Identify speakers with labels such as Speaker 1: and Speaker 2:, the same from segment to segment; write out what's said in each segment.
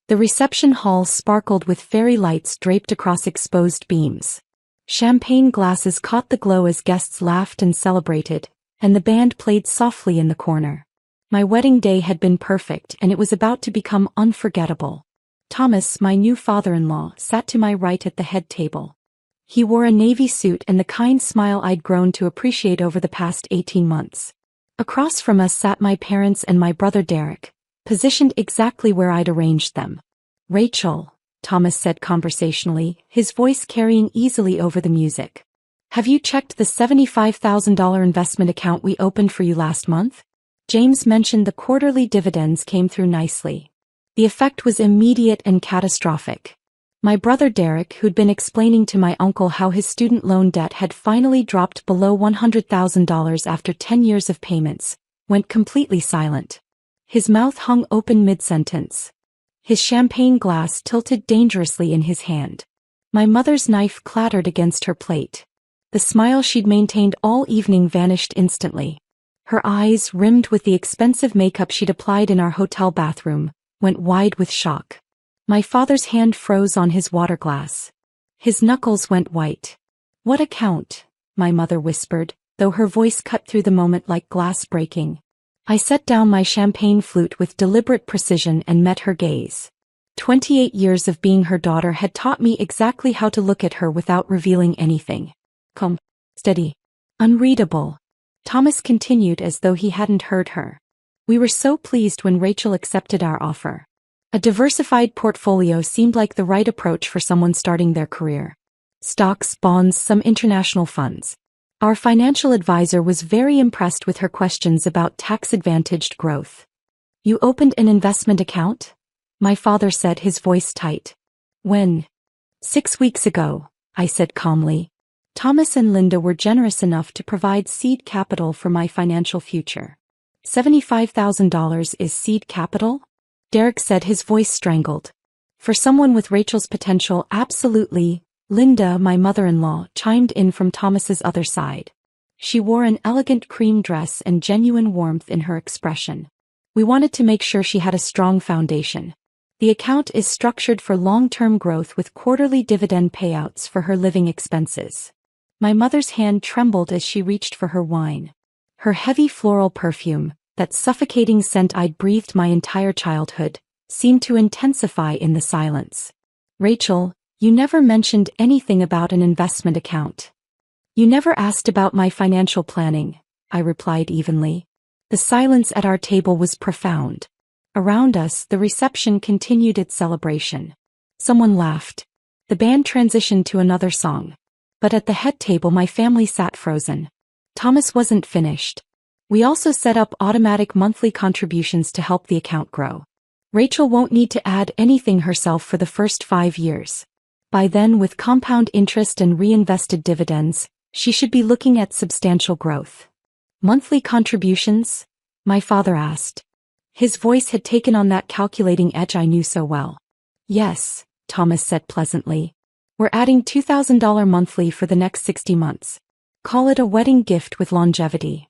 Speaker 1: The reception hall sparkled with fairy lights draped across exposed beams. Champagne glasses caught the glow as guests laughed and celebrated, and the band played softly in the corner. My wedding day had been perfect and it was about to become unforgettable. Thomas, my new father-in-law, sat to my right at the head table. He wore a navy suit and the kind smile I'd grown to appreciate over the past 18 months. Across from us sat my parents and my brother Derek, positioned exactly where I'd arranged them. "Rachel," Thomas said conversationally, his voice carrying easily over the music. "Have you checked the $75,000 investment account we opened for you last month?" James mentioned the quarterly dividends came through nicely. The effect was immediate and catastrophic. My brother Derek, who'd been explaining to my uncle how his student loan debt had finally dropped below $100,000 after 10 years of payments, went completely silent. His mouth hung open mid-sentence. His champagne glass tilted dangerously in his hand. My mother's knife clattered against her plate. The smile she'd maintained all evening vanished instantly. Her eyes, rimmed with the expensive makeup she'd applied in our hotel bathroom, went wide with shock. My father's hand froze on his water glass. His knuckles went white. "What account?" my mother whispered, though her voice cut through the moment like glass breaking. I set down my champagne flute with deliberate precision and met her gaze. 28 years of being her daughter had taught me exactly how to look at her without revealing anything. "Calm, steady, unreadable," Thomas continued as though he hadn't heard her. "We were so pleased when Rachel accepted our offer. A diversified portfolio seemed like the right approach for someone starting their career. Stocks, bonds, some international funds. Our financial advisor was very impressed with her questions about tax-advantaged growth." "You opened an investment account?" my father said, his voice tight. "When?" "6 weeks ago," I said calmly. "Thomas and Linda were generous enough to provide seed capital for my financial future." "$75,000 is seed capital?" Derek said, his voice strangled. "For someone with Rachel's potential, absolutely," Linda, my mother-in-law, chimed in from Thomas's other side. She wore an elegant cream dress and genuine warmth in her expression. "We wanted to make sure she had a strong foundation. The account is structured for long-term growth with quarterly dividend payouts for her living expenses." My mother's hand trembled as she reached for her wine. Her heavy floral perfume, that suffocating scent I'd breathed my entire childhood, seemed to intensify in the silence. "Rachel, you never mentioned anything about an investment account." "You never asked about my financial planning," I replied evenly. The silence at our table was profound. Around us, the reception continued its celebration. Someone laughed. The band transitioned to another song. But at the head table my family sat frozen. Thomas wasn't finished. "We also set up automatic monthly contributions to help the account grow. Rachel won't need to add anything herself for the first 5 years. By then, with compound interest and reinvested dividends, she should be looking at substantial growth." "Monthly contributions?" my father asked. His voice had taken on that calculating edge I knew so well. "Yes," Thomas said pleasantly. "We're adding $2,000 monthly for the next 60 months. Call it a wedding gift with longevity."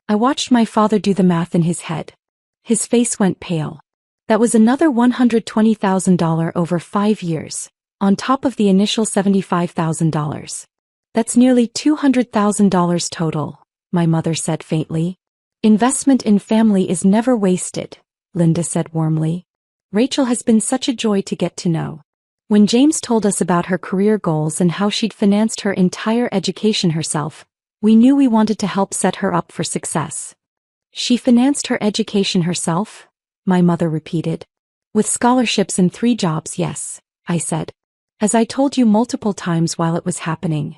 Speaker 1: I watched my father do the math in his head. His face went pale. That was another $120,000 over 5 years, on top of the initial $75,000. "That's nearly $200,000 total," my mother said faintly. "Investment in family is never wasted," Linda said warmly. "Rachel has been such a joy to get to know." When James told us about her career goals and how she'd financed her entire education herself, we knew we wanted to help set her up for success. "She financed her education herself?" my mother repeated. "With scholarships and 3 jobs, yes," I said. "As I told you multiple times while it was happening."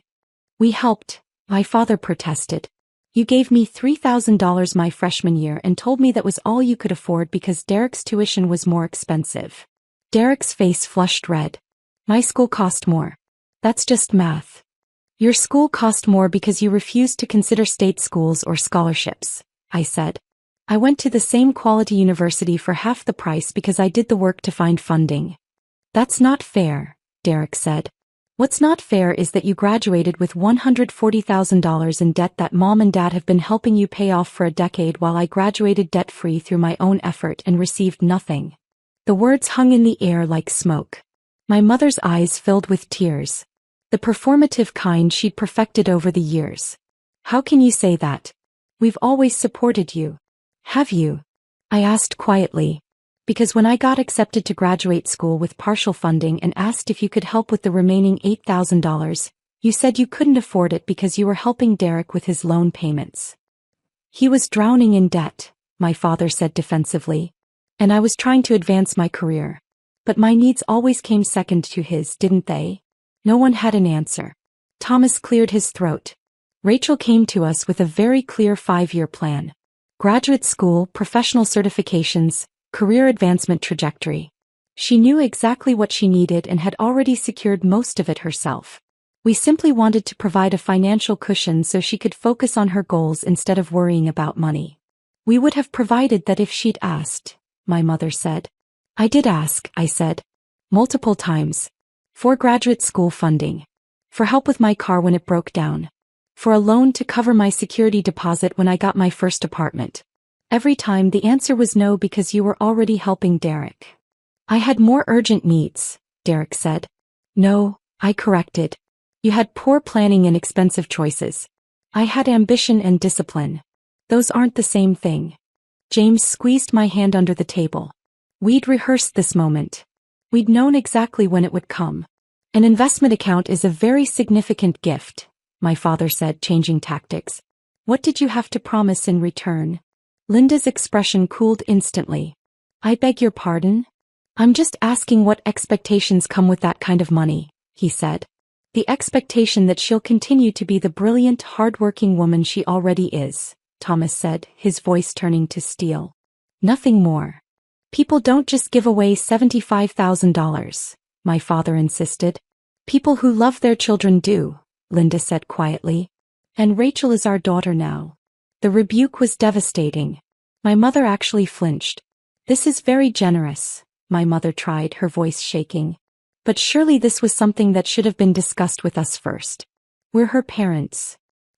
Speaker 1: "We helped," my father protested. "You gave me $3,000 my freshman year and told me that was all you could afford because Derek's tuition was more expensive." Derek's face flushed red. "My school cost more. That's just math." "Your school cost more because you refused to consider state schools or scholarships," I said. "I went to the same quality university for half the price because I did the work to find funding." "That's not fair," Derek said. "What's not fair is that you graduated with $140,000 in debt that Mom and Dad have been helping you pay off for a decade while I graduated debt-free through my own effort and received nothing." The words hung in the air like smoke. My mother's eyes filled with tears. The performative kind she'd perfected over the years. How can you say that? We've always supported you. Have you? I asked quietly. Because when I got accepted to graduate school with partial funding and asked if you could help with the remaining $8,000, you said you couldn't afford it because you were helping Derek with his loan payments. He was drowning in debt, my father said defensively. And I was trying to advance my career. But my needs always came second to his, didn't they? No one had an answer. Thomas cleared his throat. Rachel came to us with a very clear 5-year plan. Graduate school, professional certifications, career advancement trajectory. She knew exactly what she needed and had already secured most of it herself. We simply wanted to provide a financial cushion so she could focus on her goals instead of worrying about money. We would have provided that if she'd asked, my mother said. I did ask, I said. Multiple times. For graduate school funding. For help with my car when it broke down. For a loan to cover my security deposit when I got my first apartment. Every time the answer was no because you were already helping Derek. I had more urgent needs, Derek said. No, I corrected. You had poor planning and expensive choices. I had ambition and discipline. Those aren't the same thing. James squeezed my hand under the table. We'd rehearsed this moment. We'd known exactly when it would come. An investment account is a very significant gift, my father said, changing tactics. What did you have to promise in return? Linda's expression cooled instantly. I beg your pardon? I'm just asking what expectations come with that kind of money, he said. The expectation that she'll continue to be the brilliant, hard-working woman she already is, Thomas said, his voice turning to steel. Nothing more. People don't just give away $75,000, my father insisted. People who love their children do, Linda said quietly. And Rachel is our daughter now. The rebuke was devastating. My mother actually flinched. This is very generous, my mother tried, her voice shaking. But surely this was something that should have been discussed with us first. We're her parents.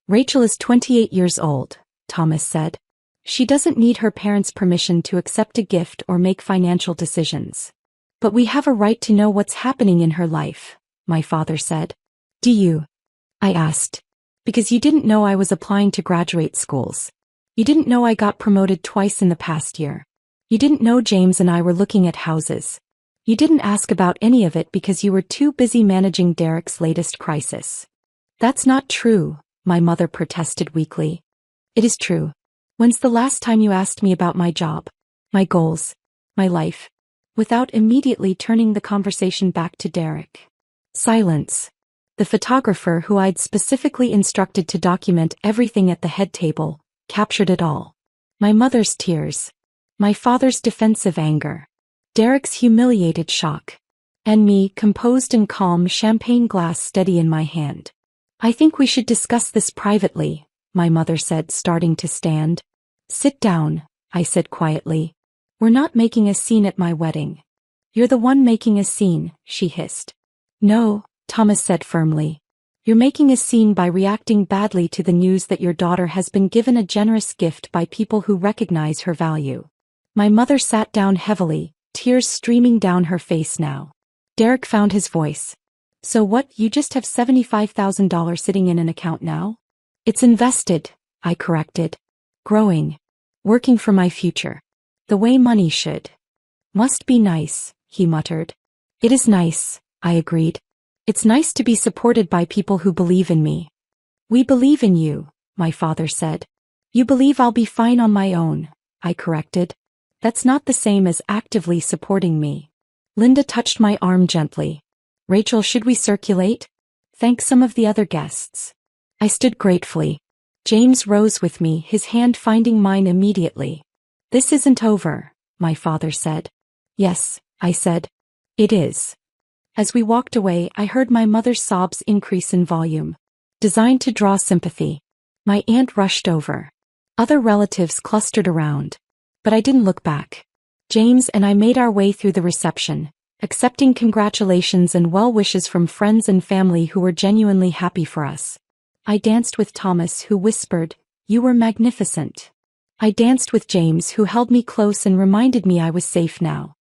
Speaker 1: Rachel is 28 years old, Thomas said. She doesn't need her parents' permission to accept a gift or make financial decisions. But we have a right to know what's happening in her life, my father said. Do you? I asked. Because you didn't know I was applying to graduate schools. You didn't know I got promoted twice in the past year. You didn't know James and I were looking at houses. You didn't ask about any of it because you were too busy managing Derek's latest crisis. That's not true, my mother protested weakly. It is true. When's the last time you asked me about my job, my goals, my life? Without immediately turning the conversation back to Derek. Silence. The photographer who I'd specifically instructed to document everything at the head table, captured it all. My mother's tears. My father's defensive anger. Derek's humiliated shock. And me, composed and calm, champagne glass steady in my hand. I think we should discuss this privately, my mother said, starting to stand. Sit down, I said quietly. We're not making a scene at my wedding. You're the one making a scene, she hissed. No, Thomas said firmly. You're making a scene by reacting badly to the news that your daughter has been given a generous gift by people who recognize her value. My mother sat down heavily, tears streaming down her face now. Derek found his voice. So what, you just have $75,000 sitting in an account now? It's invested, I corrected. Growing. Working for my future. The way money should. Must be nice, he muttered. It is nice, I agreed. It's nice to be supported by people who believe in me. We believe in you, my father said. You believe I'll be fine on my own, I corrected. That's not the same as actively supporting me. Linda touched my arm gently. Rachel, should we circulate? Thank some of the other guests. I stood gratefully. James rose with me, his hand finding mine immediately. This isn't over, my father said. Yes, I said. It is. As we walked away, I heard my mother's sobs increase in volume. Designed to draw sympathy. My aunt rushed over. Other relatives clustered around. But I didn't look back. James and I made our way through the reception, accepting congratulations and well wishes from friends and family who were genuinely happy for us. I danced with Thomas, who whispered, "You were magnificent." I danced with James, who held me close and reminded me I was safe now.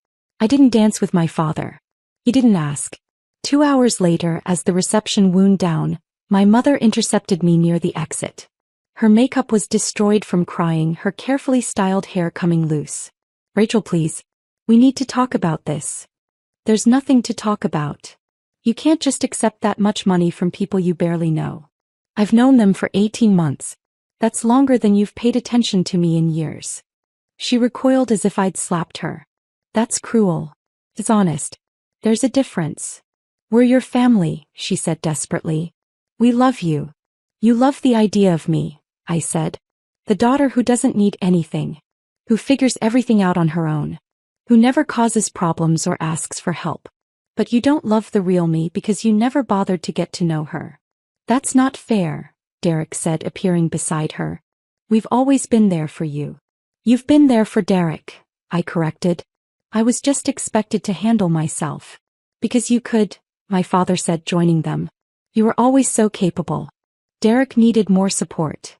Speaker 1: I didn't dance with my father. He didn't ask. 2 hours later, as the reception wound down, my mother intercepted me near the exit. Her makeup was destroyed from crying, her carefully styled hair coming loose. Rachel, please. We need to talk about this. There's nothing to talk about. You can't just accept that much money from people you barely know. I've known them for 18 months. That's longer than you've paid attention to me in years. She recoiled as if I'd slapped her. That's cruel. It's honest. There's a difference. We're your family, she said desperately. We love you. You love the idea of me, I said. The daughter who doesn't need anything. Who figures everything out on her own. Who never causes problems or asks for help. But you don't love the real me because you never bothered to get to know her. That's not fair, Derek said, appearing beside her. We've always been there for you. You've been there for Derek, I corrected. I was just expected to handle myself. Because you could, my father said, joining them. You were always so capable. Derek needed more support.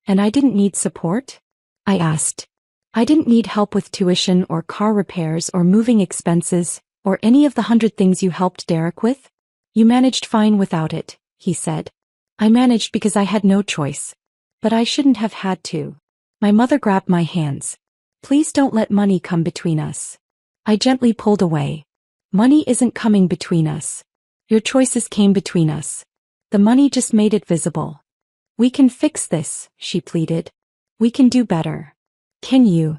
Speaker 1: And I didn't need support? I asked. I didn't need help with tuition or car repairs or moving expenses, or any of the 100 things you helped Derek with? You managed fine without it, he said. I managed because I had no choice. But I shouldn't have had to. My mother grabbed my hands. Please don't let money come between us. I gently pulled away. Money isn't coming between us. Your choices came between us. The money just made it visible. We can fix this, she pleaded. We can do better. Can you?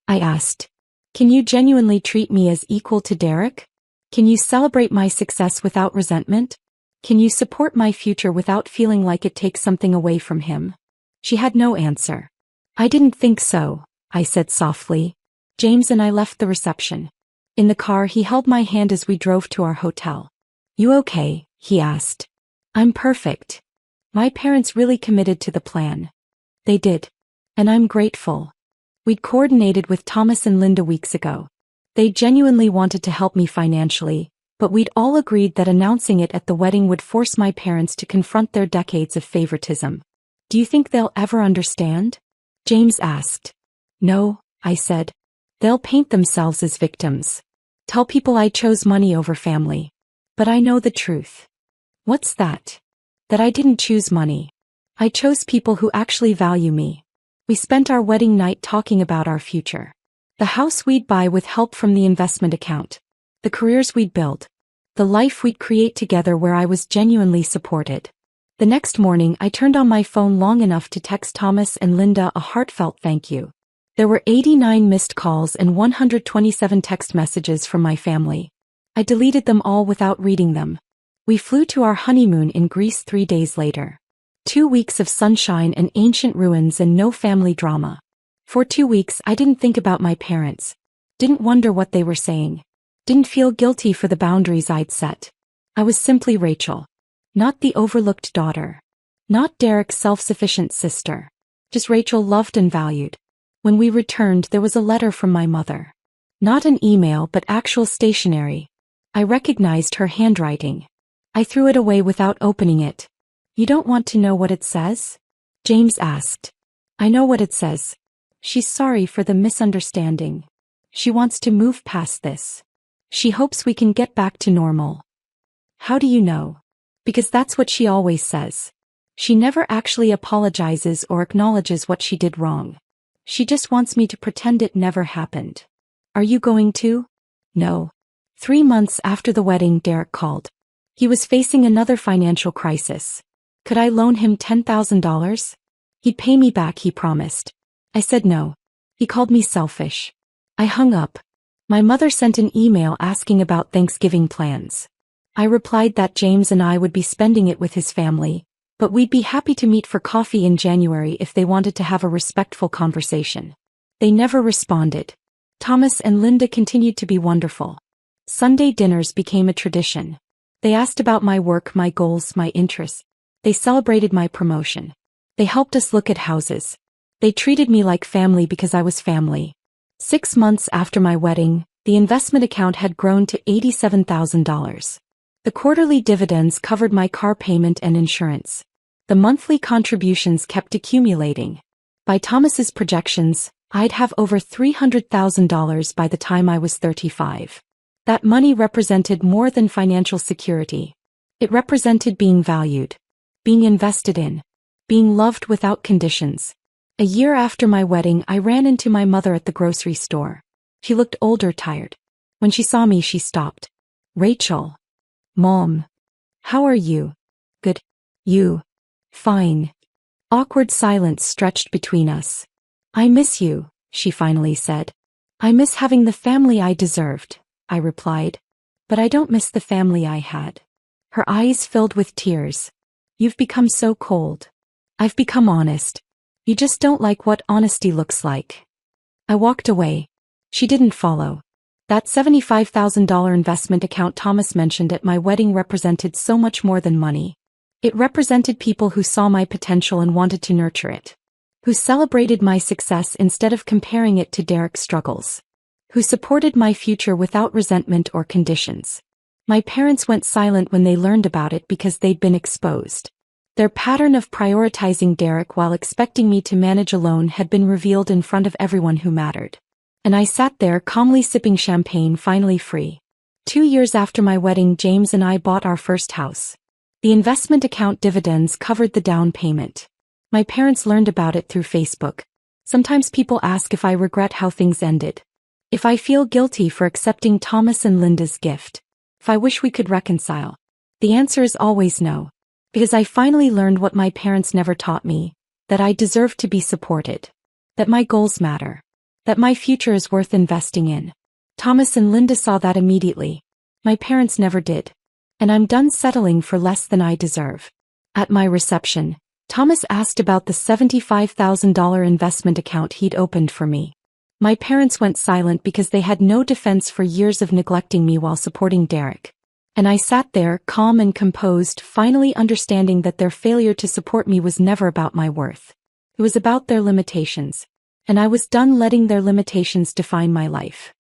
Speaker 1: I asked. Can you genuinely treat me as equal to Derek? Can you celebrate my success without resentment? Can you support my future without feeling like it takes something away from him? She had no answer. I didn't think so, I said softly. James and I left the reception. In the car, he held my hand as we drove to our hotel. You okay? He asked. I'm perfect. My parents really committed to the plan. They did. And I'm grateful. We'd coordinated with Thomas and Linda weeks ago. They genuinely wanted to help me financially, but we'd all agreed that announcing it at the wedding would force my parents to confront their decades of favoritism. Do you think they'll ever understand? James asked. No, I said. They'll paint themselves as victims. Tell people I chose money over family. But I know the truth. What's that? That I didn't choose money. I chose people who actually value me. We spent our wedding night talking about our future. The house we'd buy with help from the investment account. The careers we'd build. The life we'd create together where I was genuinely supported. The next morning, I turned on my phone long enough to text Thomas and Linda a heartfelt thank you. There were 89 missed calls and 127 text messages from my family. I deleted them all without reading them. We flew to our honeymoon in Greece 3 days later. 2 weeks of sunshine and ancient ruins and no family drama. For 2 weeks, I didn't think about my parents. Didn't wonder what they were saying. Didn't feel guilty for the boundaries I'd set. I was simply Rachel. Not the overlooked daughter. Not Derek's self-sufficient sister. Just Rachel, loved and valued. When we returned, there was a letter from my mother. Not an email, but actual stationery. I recognized her handwriting. I threw it away without opening it. You don't want to know what it says? James asked. I know what it says. She's sorry for the misunderstanding. She wants to move past this. She hopes we can get back to normal. How do you know? Because that's what she always says. She never actually apologizes or acknowledges what she did wrong. She just wants me to pretend it never happened. Are you going to? No. 3 months after the wedding, Derek called. He was facing another financial crisis. Could I loan him $10,000? He'd pay me back, he promised. I said no. He called me selfish. I hung up. My mother sent an email asking about Thanksgiving plans. I replied that James and I would be spending it with his family, but we'd be happy to meet for coffee in January if they wanted to have a respectful conversation. They never responded. Thomas and Linda continued to be wonderful. Sunday dinners became a tradition. They asked about my work, my goals, my interests. They celebrated my promotion. They helped us look at houses. They treated me like family because I was family. 6 months after my wedding, the investment account had grown to $87,000. The quarterly dividends covered my car payment and insurance. The monthly contributions kept accumulating. By Thomas's projections, I'd have over $300,000 by the time I was 35. That money represented more than financial security. It represented being valued, being invested in, being loved without conditions. A year after my wedding, I ran into my mother at the grocery store. She looked older, tired. When she saw me, she stopped. "Rachel." "Mom. How are you?" "Good. You?" "Fine." Awkward silence stretched between us. "I miss you," she finally said. "I miss having the family I deserved," I replied. "But I don't miss the family I had." Her eyes filled with tears. "You've become so cold." "I've become honest. You just don't like what honesty looks like." I walked away. She didn't follow. That $75,000 investment account Thomas mentioned at my wedding represented so much more than money. It represented people who saw my potential and wanted to nurture it. Who celebrated my success instead of comparing it to Derek's struggles. Who supported my future without resentment or conditions. My parents went silent when they learned about it because they'd been exposed. Their pattern of prioritizing Derek while expecting me to manage alone had been revealed in front of everyone who mattered. And I sat there calmly sipping champagne, finally free. 2 years after my wedding, James and I bought our first house. The investment account dividends covered the down payment. My parents learned about it through Facebook. Sometimes people ask if I regret how things ended. If I feel guilty for accepting Thomas and Linda's gift. If I wish we could reconcile. The answer is always no. Because I finally learned what my parents never taught me. That I deserve to be supported. That my goals matter. That my future is worth investing in. Thomas and Linda saw that immediately. My parents never did. And I'm done settling for less than I deserve. At my reception, Thomas asked about the $75,000 investment account he'd opened for me. My parents went silent because they had no defense for years of neglecting me while supporting Derek. And I sat there, calm and composed, finally understanding that their failure to support me was never about my worth. It was about their limitations. And I was done letting their limitations define my life.